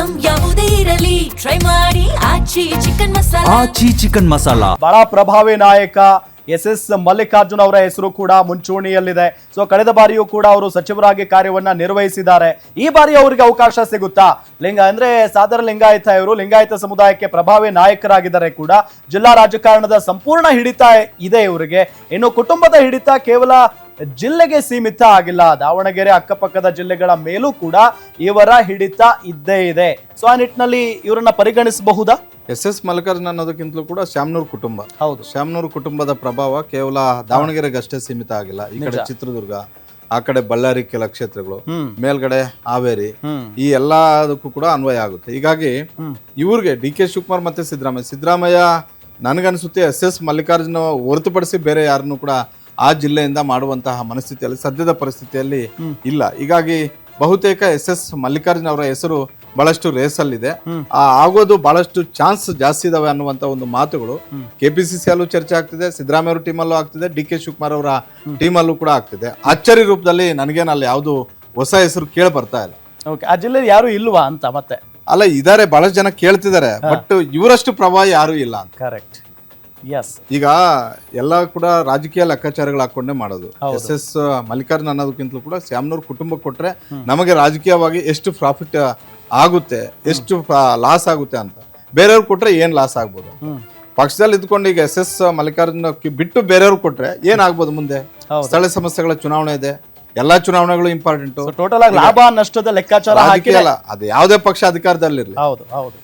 Item ಯಾವುದೇ ಇರಲಿ try ಮಾಡಿ ಆಚಿ ಚಿಕನ್ ಮಸಾಲಾ. ಆಚಿ ಚಿಕನ್ ಮಸಾಲಾ ಬಹಳ ಪ್ರಭಾವಿ ನಾಯಕ ಎಸ್ ಮಲ್ಲಿಕಾರ್ಜುನ್ ಅವರ ಹೆಸರು ಕೂಡ ಮುಂಚೂಣಿಯಲ್ಲಿದೆ. ಸೊ ಕಳೆದ ಬಾರಿಯೂ ಕೂಡ ಅವರು ಸಚಿವರಾಗಿ ಕಾರ್ಯವನ್ನ ನಿರ್ವಹಿಸಿದ್ದಾರೆ. ಈ ಬಾರಿ ಅವರಿಗೆ ಅವಕಾಶ ಸಿಗುತ್ತಾ? ಅಂದ್ರೆ ಸಾದರ ಲಿಂಗಾಯತ ಇವರು ಲಿಂಗಾಯತ ಸಮುದಾಯಕ್ಕೆ ಪ್ರಭಾವಿ ನಾಯಕರಾಗಿದ್ದಾರೆ ಕೂಡ. ಜಿಲ್ಲಾ ರಾಜಕಾರಣದ ಸಂಪೂರ್ಣ ಹಿಡಿತ ಇದೆ ಇವರಿಗೆ. ಇನ್ನು ಕುಟುಂಬದ ಹಿಡಿತ ಕೇವಲ ಜಿಲ್ಲೆಗೆ ಸೀಮಿತ ಆಗಿಲ್ಲ, ದಾವಣಗೆರೆ ಅಕ್ಕಪಕ್ಕದ ಜಿಲ್ಲೆಗಳ ಮೇಲೂ ಕೂಡ ಇವರ ಹಿಡಿತ ಇದ್ದೇ ಇದೆ. ಸೊ ಆ ನಿಟ್ಟಿನಲ್ಲಿ ಇವರನ್ನ ಪರಿಗಣಿಸಬಹುದಾ? ಎಸ್ ಮಲ್ಲಿಕಾರ್ಜುನ್ ಅನ್ನೋದಕ್ಕಿಂತಲೂ ಕೂಡ ಶ್ಯಾಮನೂರು ಕುಟುಂಬ. ಹೌದು, ಶ್ಯಾಮನೂರು ಕುಟುಂಬದ ಪ್ರಭಾವ ಕೇವಲ ದಾವಣಗೆರೆಗೆ ಅಷ್ಟೇ ಸೀಮಿತ ಆಗಿಲ್ಲ. ಈ ಕಡೆ ಚಿತ್ರದುರ್ಗ, ಆ ಕಡೆ ಬಳ್ಳಾರಿ ಕೆಲ ಕ್ಷೇತ್ರಗಳು, ಮೇಲ್ಗಡೆ ಹಾವೇರಿ, ಈ ಎಲ್ಲದಕ್ಕೂ ಕೂಡ ಅನ್ವಯ ಆಗುತ್ತೆ. ಹೀಗಾಗಿ ಇವ್ರಿಗೆ ಡಿ ಕೆ ಶಿವಕುಮಾರ್ ಮತ್ತೆ ಸಿದ್ದರಾಮಯ್ಯ ನನಗನ್ಸುತ್ತೆ ಎಸ್ ಮಲ್ಲಿಕಾರ್ಜುನ ಹೊರತುಪಡಿಸಿ ಬೇರೆ ಯಾರನ್ನು ಕೂಡ ಆ ಜಿಲ್ಲೆಯಿಂದ ಮಾಡುವಂತಹ ಮನಸ್ಥಿತಿಯಲ್ಲಿ ಸದ್ಯದ ಪರಿಸ್ಥಿತಿಯಲ್ಲಿ ಇಲ್ಲ. ಹೀಗಾಗಿ ಬಹುತೇಕ ಎಸ್ ಮಲ್ಲಿಕಾರ್ಜುನ್ ಅವರ ಹೆಸರು ಬಹಳಷ್ಟು ರೇಸಲ್ಲಿದೆ. ಆಗೋದು ಬಹಳಷ್ಟು ಚಾನ್ಸ್ ಜಾಸ್ತಿ ಇದಾವೆ ಅನ್ನುವಂತ ಒಂದು ಮಾತುಗಳು ಕೆಪಿಸಿಸಿ ಅಲ್ಲೂ ಚರ್ಚೆ ಆಗ್ತಿದೆ, ಸಿದ್ದರಾಮಯ್ಯ ಅವರ ಟೀಮಲ್ಲೂ ಆಗ್ತಿದೆ, ಡಿ ಕೆ ಶಿವಕುಮಾರ್ ಅವರ ಟೀಮಲ್ಲೂ ಕೂಡ ಆಗ್ತಿದೆ. ಅಚ್ಚರಿ ರೂಪದಲ್ಲಿ ನನಗೇನಲ್ಲಿ ಯಾವುದು ಹೊಸ ಹೆಸರು ಕೇಳಿ ಬರ್ತಾ ಇಲ್ಲ. ಆ ಜಿಲ್ಲೆಯಲ್ಲಿ ಯಾರು ಇಲ್ವಾ ಅಂತ? ಮತ್ತೆ ಅಲ್ಲ, ಇದಾರೆ, ಬಹಳಷ್ಟು ಜನ ಕೇಳ್ತಿದ್ದಾರೆ, ಬಟ್ ಇವರಷ್ಟು ಪ್ರಭಾವ ಯಾರು ಇಲ್ಲ ಅಂತ. ಕರೆಕ್ಟ್. ಈಗ ಎಲ್ಲ ಕೂಡ ರಾಜಕೀಯ ಲೆಕ್ಕಾಚಾರಗಳು ಹಾಕೊಂಡೇ ಮಾಡೋದು. ಎಸ್ ಮಲ್ಲಿಕಾರ್ಜುನ್ ಅನ್ನೋದಕ್ಕಿಂತಲೂ ಕೂಡ ಶ್ಯಾಮನೂರು ಕುಟುಂಬಕ್ಕೆ ಕೊಟ್ರೆ ನಮಗೆ ರಾಜಕೀಯವಾಗಿ ಎಷ್ಟು ಪ್ರಾಫಿಟ್ ಆಗುತ್ತೆ, ಎಷ್ಟು ಲಾಸ್ ಆಗುತ್ತೆ ಅಂತ. ಬೇರೆಯವ್ರು ಕೊಟ್ರೆ ಏನ್ ಲಾಸ್ ಆಗ್ಬೋದು? ಪಕ್ಷದಲ್ಲಿ ಇದ್ಕೊಂಡು ಈಗ ಎಸ್ ಮಲ್ಲಿಕಾರ್ಜುನ್ ಬಿಟ್ಟು ಬೇರೆಯವ್ರು ಕೊಟ್ರೆ ಏನಾಗ್ಬೋದು ಮುಂದೆ? ಸ್ಥಳೀಯ ಸಮಸ್ಯೆಗಳ ಚುನಾವಣೆ ಇದೆ, ಎಲ್ಲಾ ಚುನಾವಣೆಗಳು ಇಂಪಾರ್ಟೆಂಟ್. ಟೋಟಲ್ ಆಗಿ ಲಾಭ ನಷ್ಟದ ಲೆಕ್ಕಾಚಾರ ಅಲ್ಲ, ಅದು ಯಾವುದೇ ಪಕ್ಷ ಅಧಿಕಾರದಲ್ಲಿರಲಿ. ಹೌದು ಹೌದು